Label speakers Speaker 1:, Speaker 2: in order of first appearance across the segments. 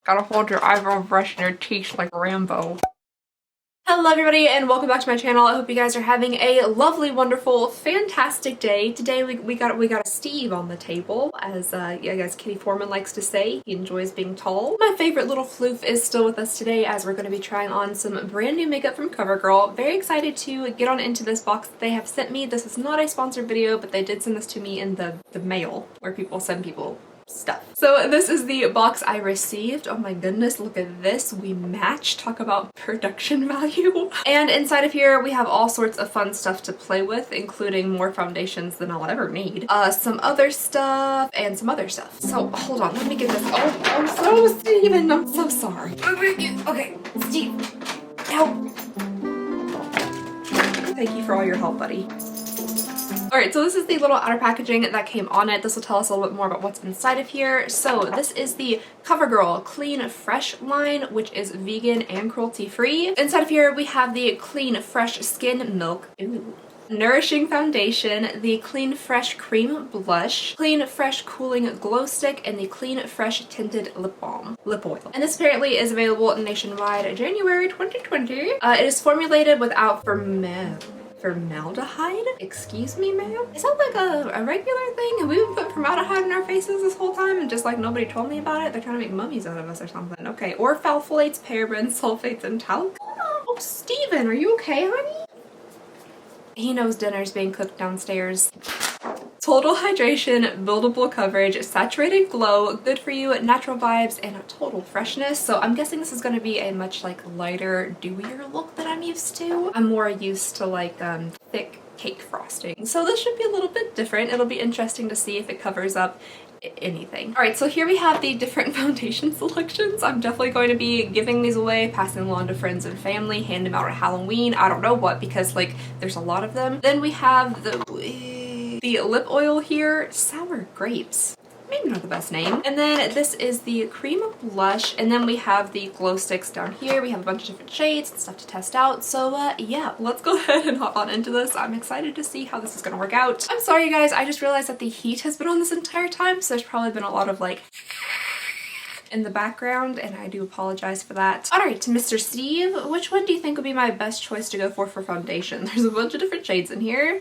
Speaker 1: Gotta hold your eyebrow brush in your teeth like Rambo. Hello everybody and welcome back to my channel. I hope you guys are having a lovely, wonderful, fantastic day. Today we got a Steve on the table, as I guess Kitty Foreman likes to say. He enjoys being tall. My favorite little floof is still with us today as we're going to be trying on some brand new makeup from Covergirl. Very excited to get on into this box that they have sent me. This is not a sponsored video, but they did send this to me in the mail where people send people stuff. So this is the box I received. Oh my goodness, look at this. We match. Talk about production value. And inside of here we have all sorts of fun stuff to play with, including more foundations than I'll ever need. Some other stuff and some other stuff. So hold on, let me get this. Oh, I'm so Steven, I'm so sorry. Okay, Steve, help. Thank you for all your help, buddy. Alright, so this is the little outer packaging that came on it. This will tell us a little bit more about what's inside of here. So this is the Covergirl Clean Fresh line, which is vegan and cruelty-free. Inside of here we have the Clean Fresh Skin Milk. Ooh. Nourishing Foundation, the Clean Fresh Cream Blush, Clean Fresh Cooling Glow Stick, and the Clean Fresh Tinted Lip Balm. Lip Oil. And this apparently is available nationwide January 2020. It is formulated without formaldehyde? Excuse me, ma'am? Is that like a regular thing? Have we been putting formaldehyde in our faces this whole time and just like nobody told me about it? They're trying to make mummies out of us or something. Okay, or phthalates, parabens, sulfates, and talc. Oh, Steven, are you okay, honey? He knows dinner's being cooked downstairs. Total hydration, buildable coverage, saturated glow, good for you, natural vibes, and a total freshness. So I'm guessing this is going to be a much like lighter, dewier look than I'm used to. I'm more used to like thick cake frosting. So this should be a little bit different. It'll be interesting to see if it covers up anything. Alright, so here we have the different foundation selections. I'm definitely going to be giving these away, passing them along to friends and family, hand them out at Halloween. I don't know what, because like there's a lot of them. Then we have the lip oil here, Sour Grapes. Maybe not the best name. And then this is the cream blush, and then we have the glow sticks down here. We have a bunch of different shades and stuff to test out. So yeah, let's go ahead and hop on into this. I'm excited to see how this is gonna work out. I'm sorry you guys, I just realized that the heat has been on this entire time, so there's probably been a lot of like in the background, and I do apologize for that. Alright, Mr. Steve, which one do you think would be my best choice to go for foundation? There's a bunch of different shades in here.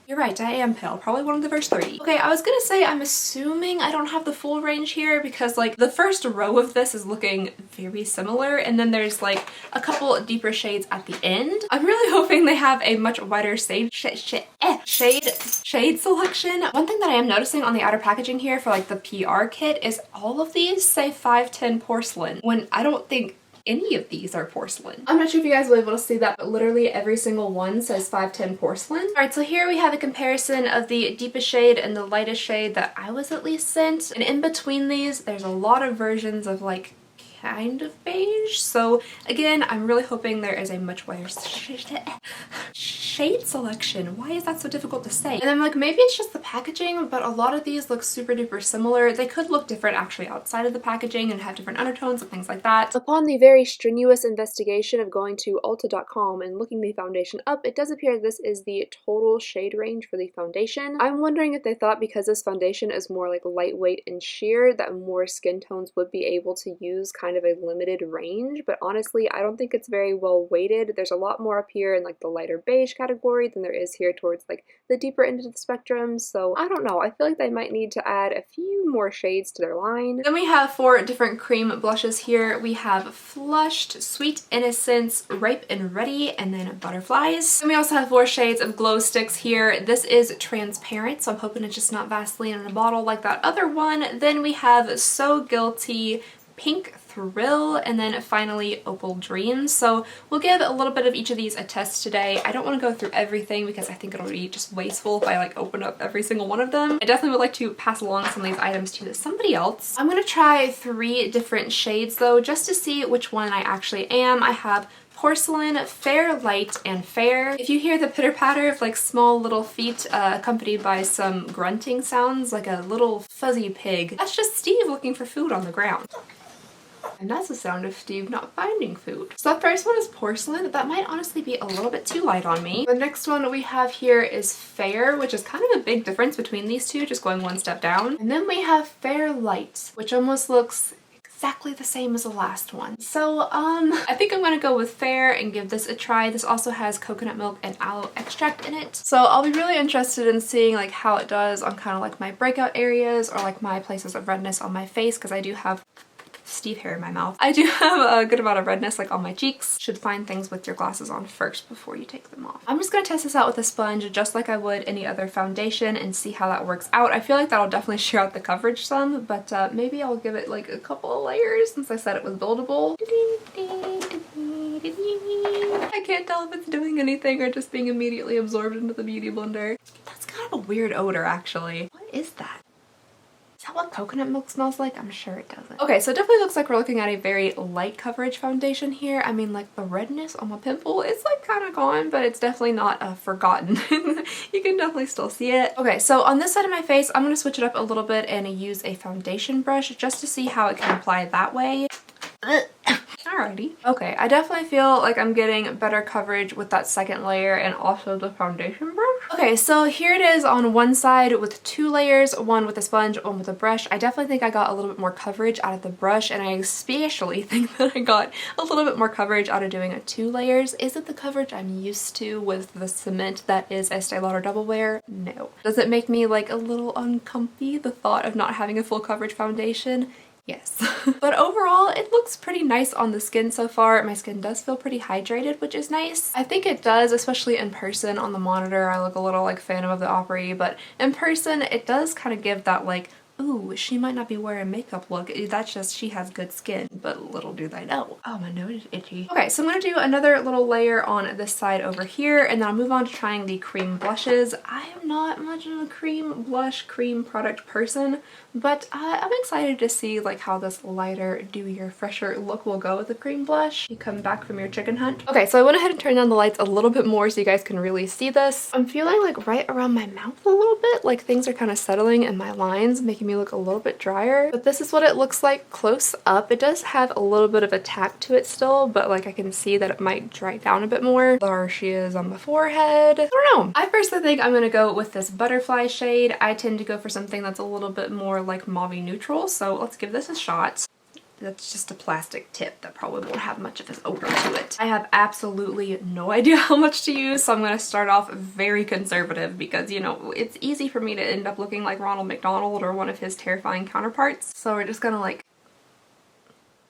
Speaker 1: You're right, I am pale. Probably one of the first 3. Okay, I was gonna say I'm assuming I don't have the full range here because like the first row of this is looking very similar, and then there's like a couple deeper shades at the end. I'm really hoping they have a much wider shade selection. One thing that I am noticing on the outer packaging here for like the PR kit is all of these say 510 porcelain, when I don't think any of these are porcelain. I'm not sure if you guys will be able to see that, but literally every single one says 510 porcelain. Alright, so here we have a comparison of the deepest shade and the lightest shade that I was at least sent. And in between these, there's a lot of versions of like kind of beige. So again, I'm really hoping there is a much wider shade selection. Why is that so difficult to say? And I'm like, maybe it's just the packaging, but a lot of these look super duper similar. They could look different actually outside of the packaging and have different undertones and things like that. Upon the very strenuous investigation of going to Ulta.com and looking the foundation up, it does appear this is the total shade range for the foundation. I'm wondering if they thought because this foundation is more like lightweight and sheer that more skin tones would be able to use kind of a limited range, but honestly I don't think it's very well weighted. There's a lot more up here in like the lighter beige category than there is here towards like the deeper end of the spectrum, so I don't know. I feel like they might need to add a few more shades to their line. Then we have 4 different cream blushes here. We have Flushed, Sweet Innocence, Ripe and Ready, and then Butterflies. And we also have 4 shades of glow sticks here. This is transparent, so I'm hoping it's just not Vaseline in a bottle like that other one. Then we have So Guilty, Pink Thrill, and then finally Opal Dreams. So we'll give a little bit of each of these a test today. I don't want to go through everything because I think it'll be just wasteful if I like open up every single one of them. I definitely would like to pass along some of these items to somebody else. I'm going to try 3 different shades though, just to see which one I actually am. I have Porcelain, Fair, Light, and Fair. If you hear the pitter-patter of like small little feet accompanied by some grunting sounds like a little fuzzy pig, that's just Steve looking for food on the ground. And that's the sound of Steve not finding food. So the first one is Porcelain. That might honestly be a little bit too light on me. The next one we have here is Fair, which is kind of a big difference between these two, just going one step down. And then we have Fair Light, which almost looks exactly the same as the last one. So I think I'm gonna go with Fair and give this a try. This also has coconut milk and aloe extract in it. So I'll be really interested in seeing like how it does on kind of like my breakout areas or like my places of redness on my face, because I do have Steve hair in my mouth. I do have a good amount of redness like on my cheeks. Should find things with your glasses on first before you take them off. I'm just gonna test this out with a sponge just like I would any other foundation and see how that works out. I feel like that'll definitely sheer out the coverage some, but maybe I'll give it like a couple of layers since I said it was buildable. I can't tell if it's doing anything or just being immediately absorbed into the beauty blender. That's kind of a weird odor actually. What is that? Is that what coconut milk smells like? I'm sure it doesn't. Okay, so it definitely looks like we're looking at a very light coverage foundation here. I mean, like the redness on my pimple is like kind of gone, but it's definitely not forgotten. You can definitely still see it. Okay, so on this side of my face, I'm gonna switch it up a little bit and use a foundation brush just to see how it can apply that way. Alrighty. Okay, I definitely feel like I'm getting better coverage with that second layer and also the foundation brush. Okay, so here it is on one side with 2 layers, one with a sponge, one with a brush. I definitely think I got a little bit more coverage out of the brush, and I especially think that I got a little bit more coverage out of doing a 2 layers. Is it the coverage I'm used to with the cement that is Estee Lauder Double Wear? No. Does it make me like a little uncomfy, the thought of not having a full coverage foundation? Yes. But overall, it looks pretty nice on the skin so far. My skin does feel pretty hydrated, which is nice. I think it does, especially in person. On the monitor, I look a little like Phantom of the Opera, but in person, it does kind of give that like, ooh, she might not be wearing makeup look. That's just she has good skin, but little do they know. Oh, my nose is itchy. Okay, so I'm gonna do another little layer on this side over here, and then I'll move on to trying the cream blushes. I am not much of a cream product person, but I'm excited to see like how this lighter, dewier, fresher look will go with the cream blush. You come back from your chicken hunt. Okay, so I went ahead and turned down the lights a little bit more so you guys can really see this. I'm feeling like right around my mouth a little bit, like things are kind of settling in my lines, making me look a little bit drier. But this is what it looks like close up. It does have a little bit of a tap to it still, but like I can see that it might dry down a bit more. There she is on the forehead. I don't know. I personally think I'm gonna go with this butterfly shade. I tend to go for something that's a little bit more like mauve neutral, so let's give this a shot. That's just a plastic tip that probably won't have much of an odor to it. I have absolutely no idea how much to use, so I'm going to start off very conservative because, you know, it's easy for me to end up looking like Ronald McDonald or one of his terrifying counterparts. So we're just gonna like...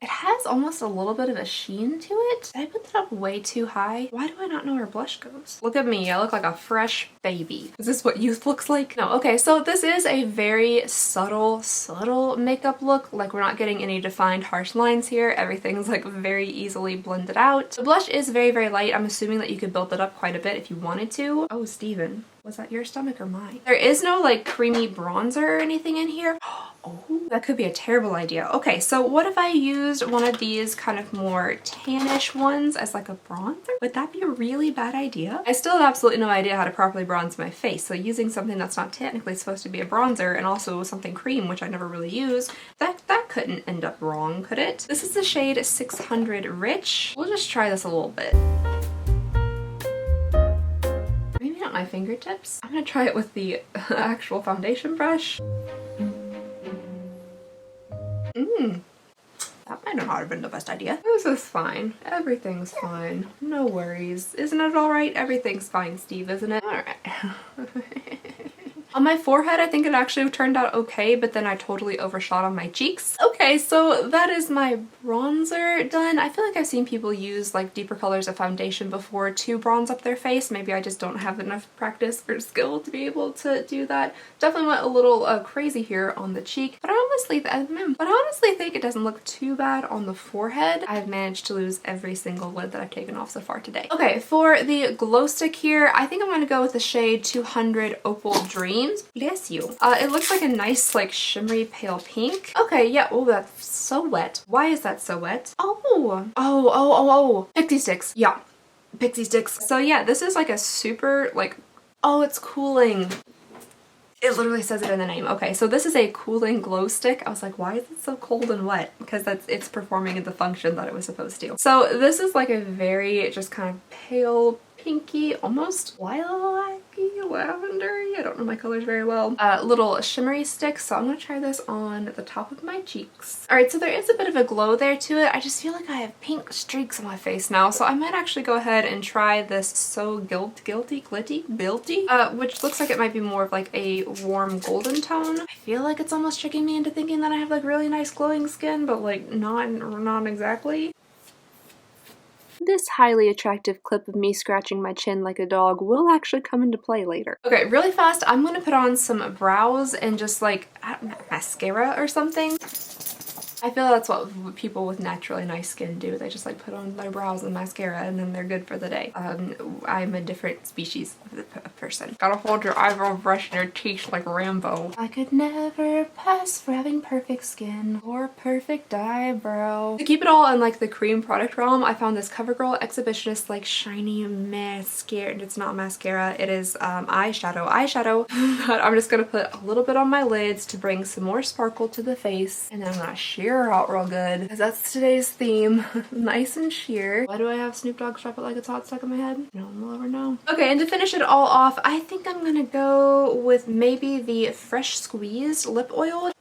Speaker 1: It has almost a little bit of a sheen to it. Did I put that up way too high? Why do I not know where blush goes? Look at me, I look like a fresh baby. Is this what youth looks like? No, okay, so this is a very subtle makeup look. Like we're not getting any defined harsh lines here. Everything's like very easily blended out. The blush is very, very light. I'm assuming that you could build it up quite a bit if you wanted to. Oh, Steven. Was that your stomach or mine? There is no like creamy bronzer or anything in here. Oh, that could be a terrible idea. Okay, so what if I used one of these kind of more tannish ones as like a bronzer? Would that be a really bad idea? I still have absolutely no idea how to properly bronze my face, so using something that's not technically supposed to be a bronzer and also something cream, which I never really use, that couldn't end up wrong, could it? This is the shade 600 Rich. We'll just try this a little bit. Maybe not my fingertips. I'm gonna try it with the actual foundation brush. That might not have been the best idea. This is fine. Everything's fine. No worries. Isn't it alright? Everything's fine, Steve, isn't it? Alright. On my forehead, I think it actually turned out okay, but then I totally overshot on my cheeks. Okay, so that is my bronzer done. I feel like I've seen people use like deeper colors of foundation before to bronze up their face. Maybe I just don't have enough practice or skill to be able to do that. Definitely went a little crazy here on the cheek, but I honestly think it doesn't look too bad on the forehead. I've managed to lose every single lid that I've taken off so far today. Okay, for the glow stick here, I think I'm gonna go with the shade 200 Opal Dream. Bless you. It looks like a nice like shimmery pale pink. Okay, yeah. Oh, that's so wet. Why is that so wet? Oh. Pixie sticks. Yeah. Pixie sticks. So yeah, this is like a super like, oh, it's cooling. It literally says it in the name. Okay, so this is a cooling glow stick. I was like, why is it so cold and wet? Because it's performing the function that it was supposed to. So this is like a very just kind of pale pinky, almost lilac-y lavendery. I don't know my colors very well. Little shimmery stick, so I'm gonna try this on the top of my cheeks. All right, so there is a bit of a glow there to it. I just feel like I have pink streaks on my face now, so I might actually go ahead and try this So Guilty, which looks like it might be more of like a warm golden tone. I feel like it's almost tricking me into thinking that I have like really nice glowing skin, but like not exactly. This highly attractive clip of me scratching my chin like a dog will actually come into play later. Okay, really fast, I'm gonna put on some brows and just like, I don't know, mascara or something. I feel that's what people with naturally nice skin do. They just like put on their brows and mascara and then they're good for the day. I'm a different species of person. Gotta hold your eyebrow brush in your teeth like Rambo. I could never pass for having perfect skin or perfect eyebrow. To keep it all in like the cream product realm, I found this Covergirl Exhibitionist like shiny mascara. It's not mascara, it is eyeshadow. But I'm just gonna put a little bit on my lids to bring some more sparkle to the face, and then I'm gonna sheer out real good because that's today's theme. Nice and sheer. Why do I have Snoop Dogg Drop It Like It's Hot stuck in my head? No one will ever know. Okay, and to finish it all off, I think I'm gonna go with maybe the Fresh Squeezed lip oil.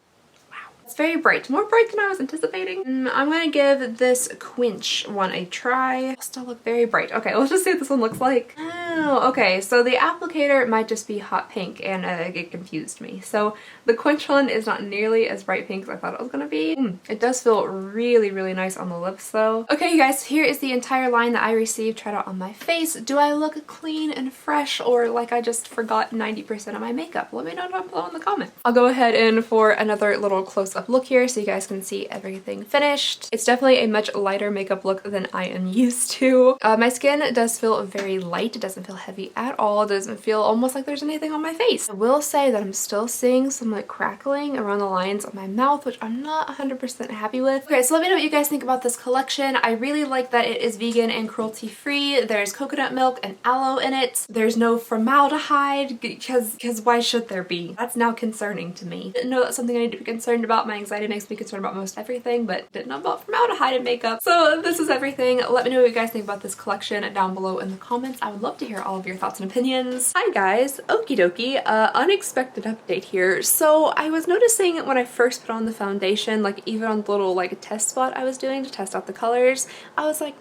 Speaker 1: It's very bright, more bright than I was anticipating. I'm gonna give this Quench one a try. It'll still look very bright. Okay, let's just see what this one looks like. Oh, okay, so the applicator might just be hot pink and it confused me. So the Quench one is not nearly as bright pink as I thought it was gonna be. It does feel really, really nice on the lips though. Okay, you guys, here is the entire line that I received tried out on my face. Do I look clean and fresh or like I just forgot 90% of my makeup? Let me know down below in the comments. I'll go ahead and for another little close-up look here so you guys can see everything finished. It's definitely a much lighter makeup look than I am used to. My skin does feel very light. It doesn't feel heavy at all. It doesn't feel almost like there's anything on my face. I will say that I'm still seeing some like crackling around the lines of my mouth, which I'm not 100% happy with. Okay, so let me know what you guys think about this collection. I really like that it is vegan and cruelty free. There's coconut milk and aloe in it. There's no formaldehyde because why should there be? That's now concerning to me. Didn't know that's something I need to be concerned about. My anxiety makes me concerned about most everything, but didn't know about formaldehyde in makeup. So this is everything. Let me know what you guys think about this collection down below in the comments. I would love to hear all of your thoughts and opinions. Hi guys, okie dokie, unexpected update here. So I was noticing when I first put on the foundation, like even on the little like test spot I was doing to test out the colors, I was like,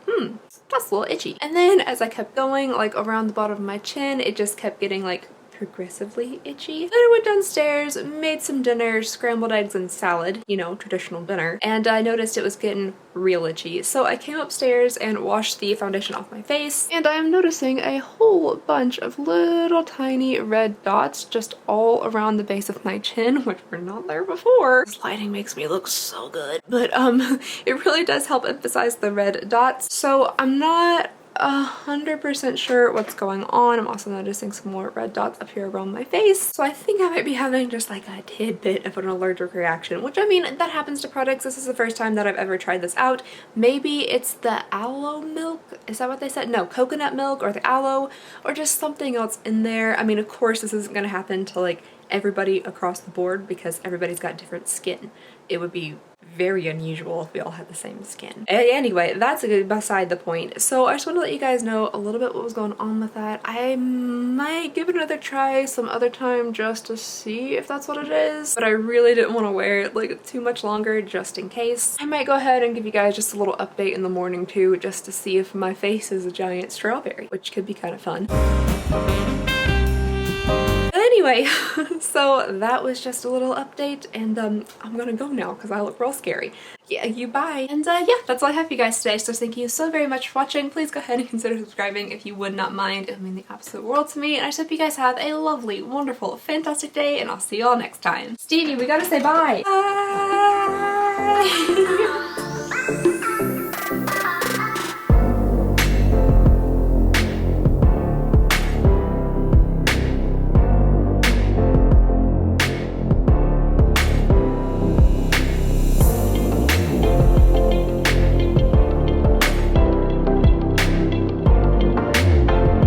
Speaker 1: that's a little itchy. And then as I kept going, like around the bottom of my chin, it just kept getting like progressively itchy. Then I went downstairs, made some dinner, scrambled eggs and salad, you know, traditional dinner, and I noticed it was getting real itchy. So I came upstairs and washed the foundation off my face, and I am noticing a whole bunch of little tiny red dots just all around the base of my chin, which were not there before. This lighting makes me look so good, but it really does help emphasize the red dots. So I'm not 100% sure what's going on. I'm also noticing some more red dots up here around my face. So I think I might be having just like a tidbit of an allergic reaction, which I mean, that happens to products. This is the first time that I've ever tried this out. Maybe it's the aloe milk. Is that what they said? No, coconut milk or the aloe or just something else in there. I mean, of course, this isn't going to happen to like everybody across the board because everybody's got different skin. It would be very unusual if we all had the same skin. Anyway, that's beside the point. So I just want to let you guys know a little bit what was going on with that. I might give it another try some other time just to see if that's what it is, but I really didn't want to wear it like too much longer just in case. I might go ahead and give you guys just a little update in the morning too, just to see if my face is a giant strawberry, which could be kind of fun. Anyway, so that was just a little update, and I'm gonna go now because I look real scary. Yeah, you bye. And yeah, that's all I have for you guys today, so thank you so very much for watching. Please go ahead and consider subscribing if you would not mind. It would mean the absolute world to me, and I just hope you guys have a lovely, wonderful, fantastic day, and I'll see you all next time. Stevie, we gotta say bye! Bye!